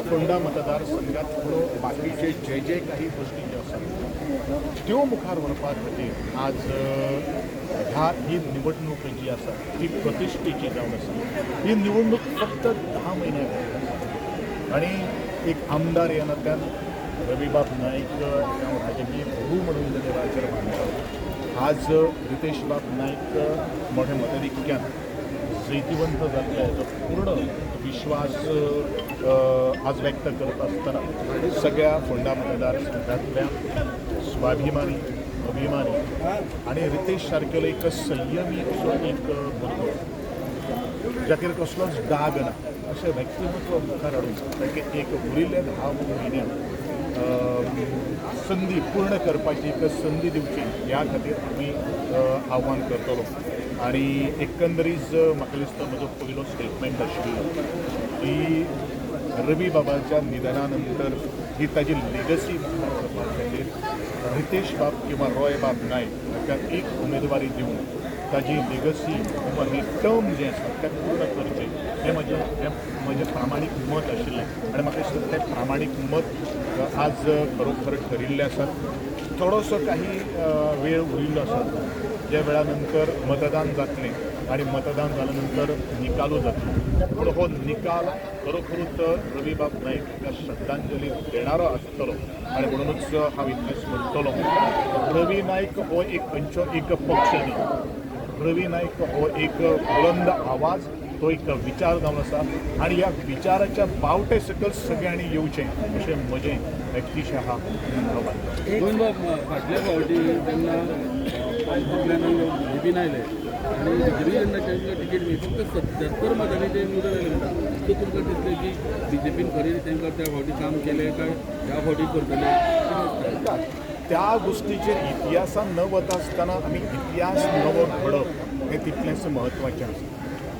फोंडा मतदारसंघातलो बाकीचे जे काही गोष्टी ज्यो आसात त्यो मुखार व्हरपा खातीर आज ही निवडणूक जी आसा ती प्रतिश्ठेची जावन आसा। ही निवडणूक फक्त 10 म्हयने आसा आणि एक आमदार ह्या नात्यान रविबाब नाईक जावं राजकीय गुरू म्हणून जे देवाचेर मानतात आज रितेश बाब नाईक मोठ्या मताधिक्यान जैतिवंत जातले हाचो पूर्ण विश्वास आज व्यक्त करत आसतना सगळ्या फोंडा मतदारसंघातल्या स्वाभिमानी अभिमानी आणि रितेश सारकेलो एक संयमी असो एक भुरगो जाचेर कसलोच दाग ना अशें व्यक्तिमत्व मुखार हाडून ताका एक उरिल्ले 10 म्हयन्यांत संधी पूर्ण करपाची एक संधी दिवची ह्या खातीर आमी आव्हान करतलो। आणि एकंदरीत म्हाका दिसता म्हजो पयलो स्टेटमेंट आशिल्लो की रवी बाबाच्या निधना नंतर ही ताजी लेगसी मुखार व्हरपा खातीर रितेश बाब किंवा रॉय बाब नायक हाका एक उमेदवारी दिवन ताजी लेगसी किंवा हे टर्म जे आसा ते पूर्ण करचें हें म्हजें प्रामाणीक मत आशिल्लें आनी म्हाका दिसता तें प्रामाणीक मत आज खरोखर ठरिल्लें आसा। थोडोसो काही वेळ उरिल्लो आसा ज्या वेळा नंतर मतदान जातलें आणि मतदान जाल्या नंतर निकालू जातलो पूण हो निकाल खरोखरूच रवी बाब नाईक हाका श्रद्धांजली देणारो आसतलो आणि म्हणूनच हांव इतलेंच म्हणटलो रवी नाईक हो एक खंयचो एक पक्ष न्ही, रवी नाईक हो एक बुलंद आवाज तो एक विचार जावन आसा आणि ह्या विचाराच्या बावटे सकयल सगळ्यांनी येवचें अशें म्हजें व्यक्तिशः फाटल्या फावटी जेन्ना बीजेपीन आयले आनी बीजेपी जेन्ना तांकां तिकेट मेळ्ळी फक्त 77 मतांनी ते निवडून आयले म्हणटा सो तुमकां दिसलें की बीजेपीन खरें तांकां त्या फावटी काम केलें काय ह्या फावटी करतले? त्या गोष्टीचेर इतिहासान न वता आसतना आमी इतिहास नवो घडप हें तितलेंच म्हत्वाचें आसा।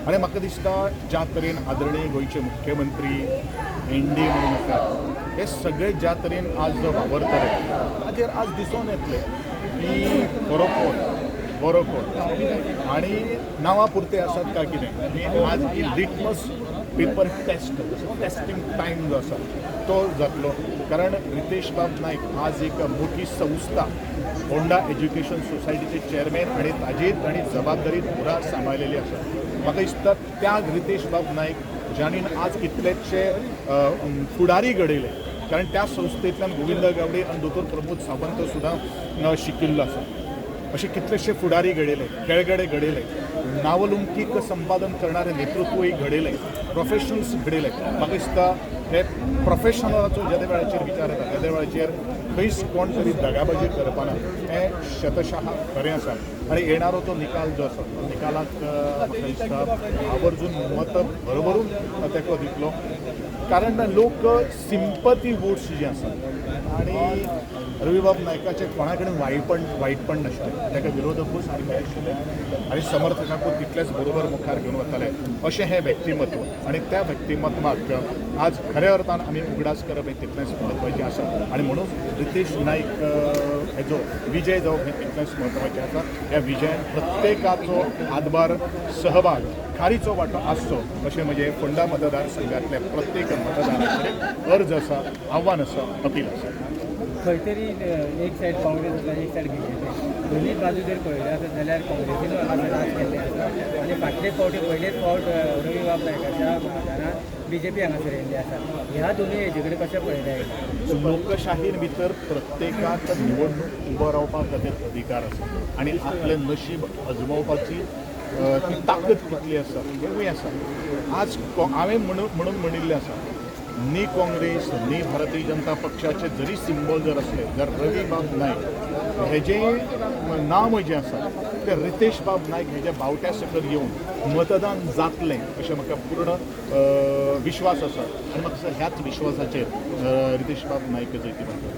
आनी म्हाका दिसता ज्या तरेन आदरणीय गोंयचे मुख्यमंत्री एनडी म्हणून आसात हे सगळे ज्या तरेन आज वावरतले ताचेर आज दिसून येतलें की खरो कोण बरो कोण आनी नांवां पुरते आसात काय कितें आज ही लिटमस पेपर टेस्टिंग टायम जो आसा तो जातलो कारण रितेश बाब नाईक आज एक मोठी संस्था फोंडा एज्युकेशन सोसायटीचे चेअरमॅन आणि ताजेर ताणी जबाबदारी पुरा सांबाळलेली आसा। म्हाका दिसता त्या रितेश बाब नाईक ज्यानी आज कितलेशे फुडारी घडयले कारण त्या संस्थेंतल्यान गोविंद गावडे आनी दोतोर प्रमोद सावंत सुद्दां शिकिल्लो आसा अशे कितलेशे फुडारी घडयले खेळगडे घडयले नावलौकीक संपादन करणारे नेतृत्वय घडयले प्रोफेशनल्स घडयले। म्हाका दिसता हे प्रोफेशनलाचो ज्या वेळाचेर विचार येता त्या वेळाचेर खंयच कोण तरी दगाबाजी करपाना हें शतशः खरें आसा आनी येणारो तो निकाल जो आसा तो निकालाक म्हाका दिसता आवर्जून मत भरभरून तेको दितलो कारण लोक सिंपथी वोट्स जे आसात आनी रविबाब नायकाचे कोणा कडेन वायटपण नाशिल्लें ताका विरोधकूच आनी मेळशिल्ले आनी समर्थकांकूच तितलेच बरोबर मुखार घेवन वताले अशें हें व्यक्तिमत्व आनी त्या व्यक्तिमत्वाक आज खऱ्या अर्थान आमी उगडास करप हें तितलेंच म्हत्वाचें आसा आनी म्हणून रितेश नाईक हेजो विजय जावप हें तितलेंच म्हत्वाचें आसा। ह्या विजयान प्रत्येकाचो हातभार सहभाग खारीचो वांटो आसचो अशें म्हजें फोंडा मतदारसंघातल्या प्रत्येक मतदाराचें अर्ज आसा आव्हान आसा अपील आसा। खंय तरी एक सायड काँग्रेस आसा एक सायड बीजेपी दोनूय बाजू जर पळयले आसत जाल्यार काँग्रेसीन हांगा राज केल्लें आसा आनी फाटले फावटी पयलेच फावट रवी बाब नायकाच्या मतदानात बीजेपी हांगासर येयल्ली आसा ह्या दोनूय हेजे कडेन कशें पळयता? लोकशाहीन भितर प्रत्येकाक निवडणूक उबो रावपा खातीर अधिकार आसा आनी आपलें नशीब अजमावपाची ती ताकद कितली आसा हेवूय आसा। आज हांवें म्हणून म्हणिल्लें आसा नी काँग्रेस नी भारतीय जनता पक्षाचे जरी सिंबल जर असले जर रवी बाब नाईक हेजें नांव जें आसा तें रितेश बाब नाईक हेज्या बावट्या सकयल येवन मतदान जातलें अशें म्हाका पूर्ण विश्वास आसा आनी म्हाका ह्याच विश्वासाचेर रितेश बाब नाईक जैतिवंत